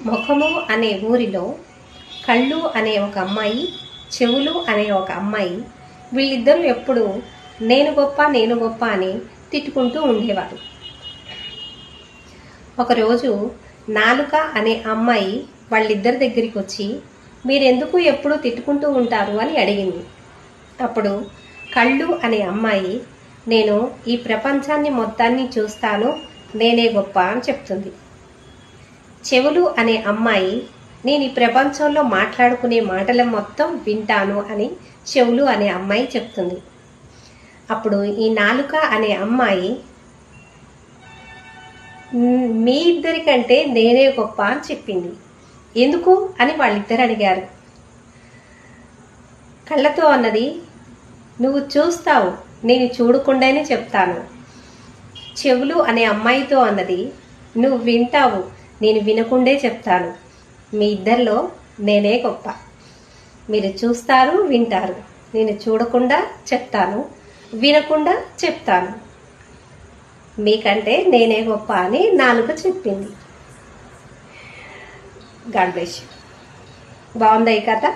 ముఖము అనే ఊరిలో కళ్ళు అనే ఒక అమ్మాయి, చెవులు అనే ఒక అమ్మాయి, వీళ్ళిద్దరూ ఎప్పుడు నేను గొప్ప అని తిట్టుకుంటూ ఉండేవారు. ఒకరోజు నాలుక అనే అమ్మాయి వాళ్ళిద్దరి దగ్గరికి వచ్చి, మీరెందుకు ఎప్పుడు తిట్టుకుంటూ ఉంటారు అని అడిగింది. అప్పుడు కళ్ళు అనే అమ్మాయి, నేను ఈ ప్రపంచాన్ని మొత్తాన్ని చూస్తాను, నేనే గొప్ప అని చెప్తుంది. చెవులు అనే అమ్మాయి, నేను ఈ ప్రపంచంలో మాట్లాడుకునే మాటల మొత్తం వింటాను అని చెవులు అనే అమ్మాయి చెప్తుంది. అప్పుడు ఈ నాలుక అనే అమ్మాయి, మీ ఇద్దరికంటే నేనే గొప్ప అని చెప్పింది. ఎందుకు అని వాళ్ళిద్దరు అడిగారు. కళ్ళతో అన్నది, నువ్వు చూస్తావు, నేను చూడకుండానే చెప్తాను. చెవులు అనే అమ్మాయితో అన్నది, నువ్వు వింటావు, నేను వినకుండే చెప్తాను. మీ ఇద్దరిలో నేనే గొప్ప. మీరు చూస్తారు, వింటారు, నేను చూడకుండా చెప్తాను, వినకుండా చెప్తాను. మీకంటే నేనే గొప్ప అని నాలుక చెప్పింది. God bless you. బాగుందా ఈ కథ?